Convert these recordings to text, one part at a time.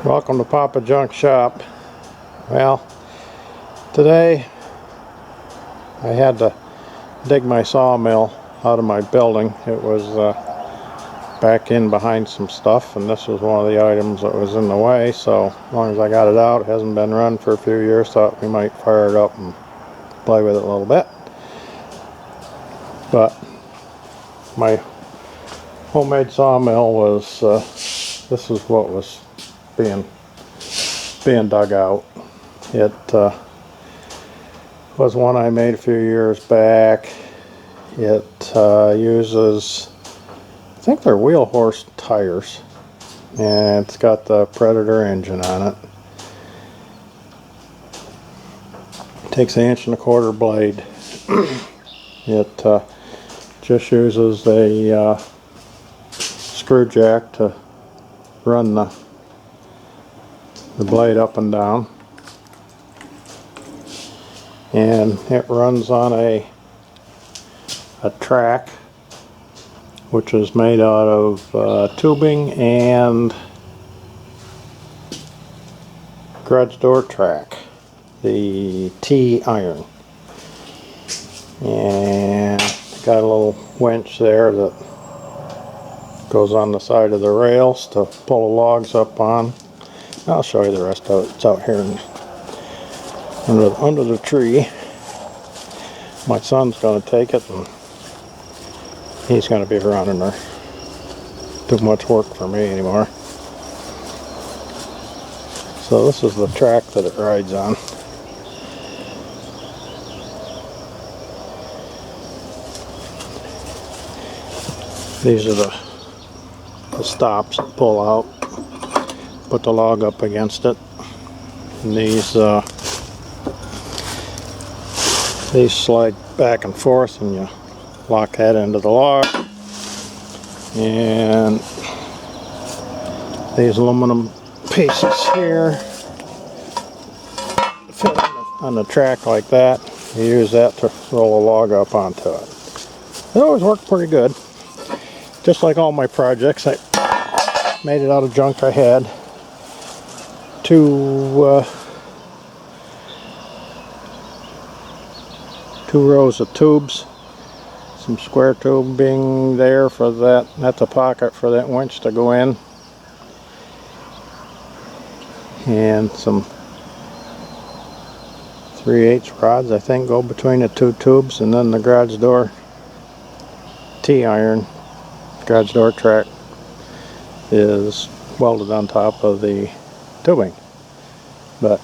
Welcome to Papa Junk Shop. Well, today I had to dig my sawmill out of my building. It was back in behind some stuff, and this was one of the items that was in the way. So as long as I got it out, it hasn't been run for a few years, thought we might fire it up and play with it a little bit. But my homemade sawmill was this is what was being dug out. It was one I made a few years back. It uses, I think they're wheel horse tires, and it's got the Predator engine on it. It takes an 1.25 inch blade. It just uses a screw jack to run the blade up and down, and it runs on a track which is made out of tubing and garage door track, the T iron, and got a little winch there that goes on the side of the rails to pull the logs up on. I'll show you the rest of it. It's out here under the tree. My son's going to take it, and he's going to be running there. Too much work for me anymore. So this is the track that it rides on. These are the stops that pull out. Put the log up against it, and these slide back and forth, and you lock that into the log. And these aluminum pieces here fit on the track like that. You use that to roll a log up onto it. It always worked pretty good. Just like all my projects, I made it out of junk I had. Two rows of tubes, some square tubing there for that. That's a pocket for that winch to go in, and some 3/8 rods, I think, go between the two tubes, and then the garage door T-iron garage door track is welded on top of the tubing. But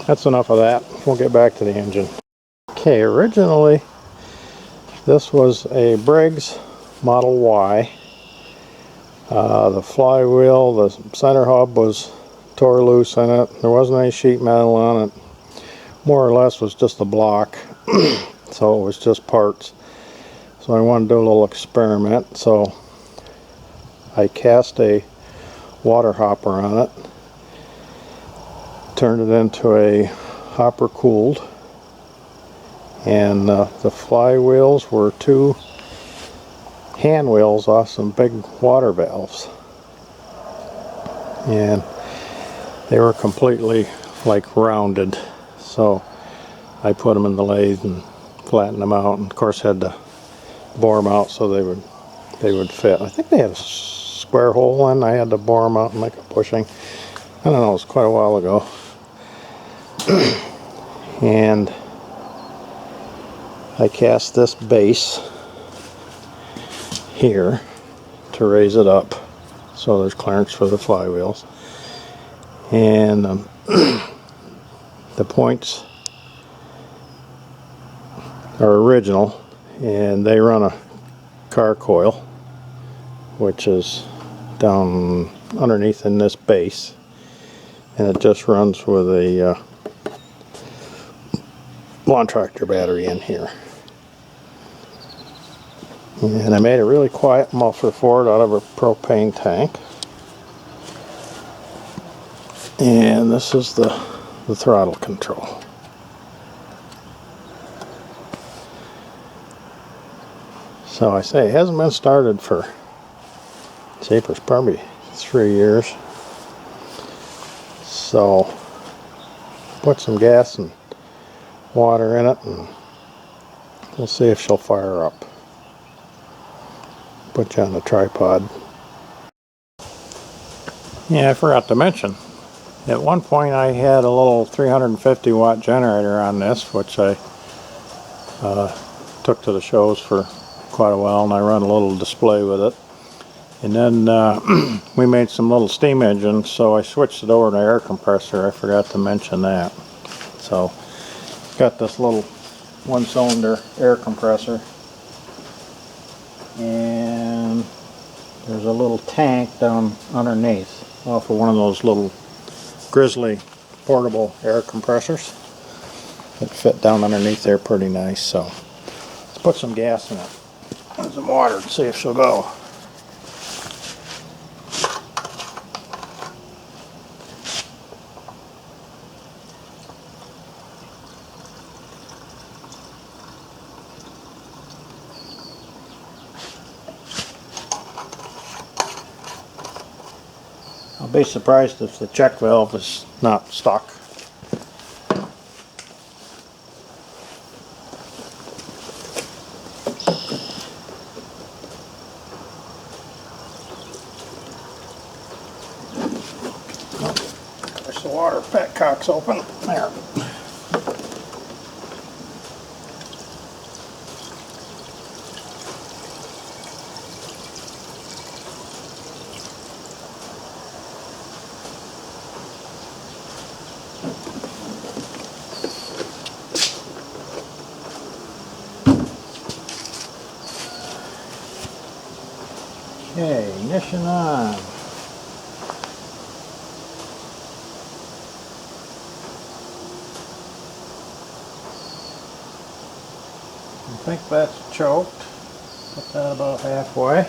that's enough of that. We'll get back to the engine. Okay, originally this was a Briggs Model Y. The flywheel, the center hub was tore loose in it. There wasn't any sheet metal on it. More or less was just a block. So it was just parts. So I wanted to do a little experiment. So I cast a water hopper on it. Turned it into a hopper cooled, and the flywheels were two hand wheels off some big water valves, and they were completely like rounded, so I put them in the lathe and flattened them out, and of course had to bore them out so they would fit. I think they had a square hole in. I had to bore them out and make a bushing. I don't know, it was quite a while ago. And I cast this base here to raise it up so there's clearance for the flywheels, and the points are original, and they run a car coil which is down underneath in this base, and it just runs with a lawn tractor battery in here. And I made a really quiet muffler for it out of a propane tank. And this is the throttle control. So I say it hasn't been started for, say, for probably 3 years. So put some gas and water in it and we'll see if she'll fire up. Put you on the tripod. Yeah, I forgot to mention, at one point I had a little 350 watt generator on this, which I took to the shows for quite a while, and I run a little display with it. And then we made some little steam engines, so I switched it over to air compressor. I forgot to mention that. So got this little one-cylinder air compressor, and there's a little tank down underneath off of one of those little Grizzly portable air compressors that fit down underneath there pretty nice. So let's put some gas in it and some water and see if she'll go. I'll be surprised if the check valve is not stuck. There's the water petcock's open. There. Okay, ignition on. I think that's choked. Put that about halfway.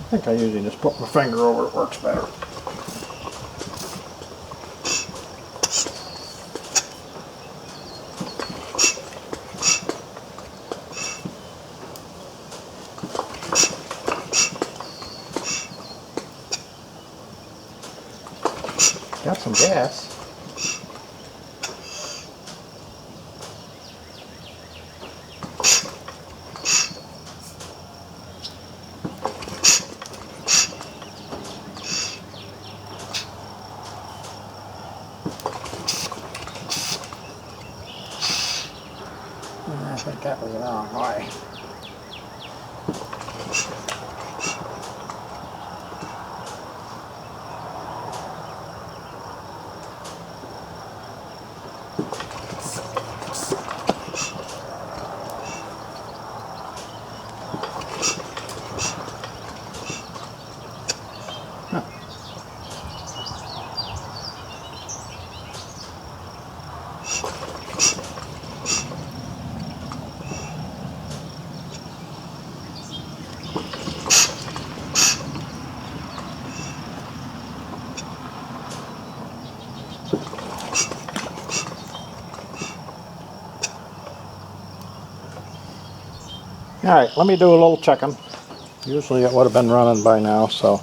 I think I usually just put my finger over it, it works better. Got some gas. I think that was the wrong way. Alright, let me do a little checking. Usually it would have been running by now, so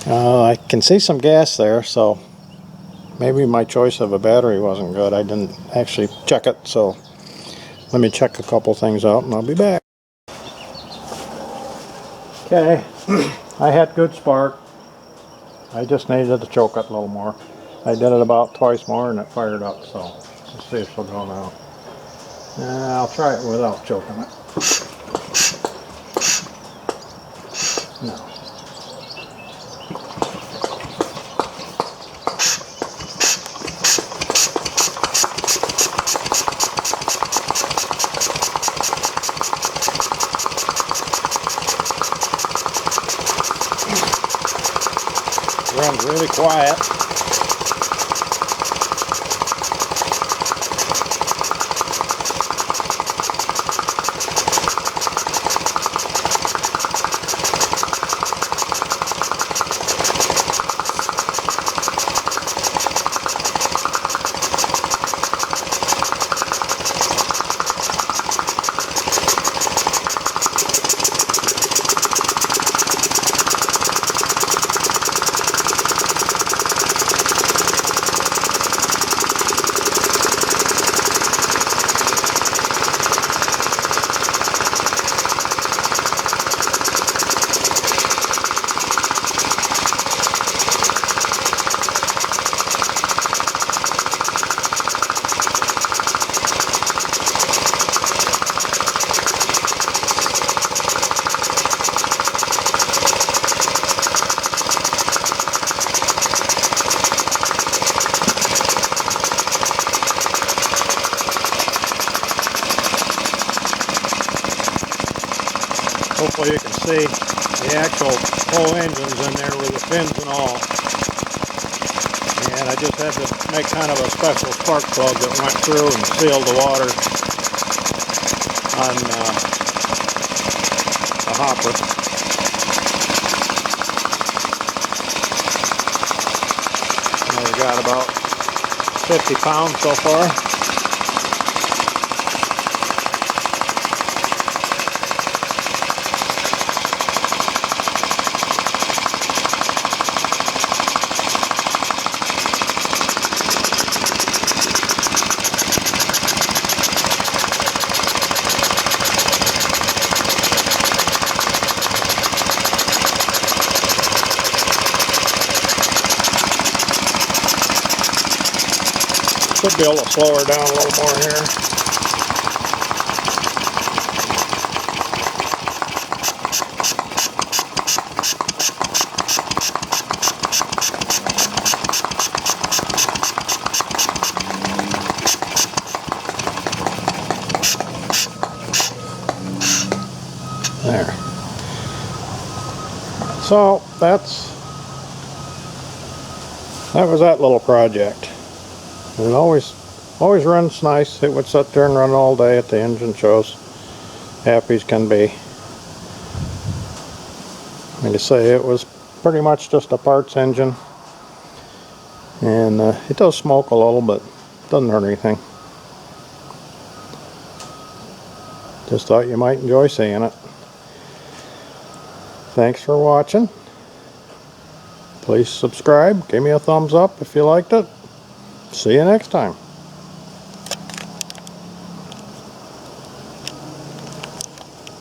I can see some gas there, so maybe my choice of a battery wasn't good. I didn't actually check it, so let me check a couple things out and I'll be back. Okay, I had good spark. I just needed to choke it a little more. I did it about twice more and it fired up, so let's see if she'll go now. I'll try it without choking it. No. Runs really quiet. Hopefully you can see the actual whole engine's in there with the fins and all. And I just had to make kind of a special spark plug that went through and sealed the water on the hopper. And we got about 50 pounds so far. Should be able to slow her down a little more here. There. So that was that little project. It always runs nice. It would sit there and run all day at the engine shows. Happy as can be. Like I say, it was pretty much just a parts engine. And it does smoke a little, but it doesn't hurt anything. Just thought you might enjoy seeing it. Thanks for watching. Please subscribe. Give me a thumbs up if you liked it. See you next time.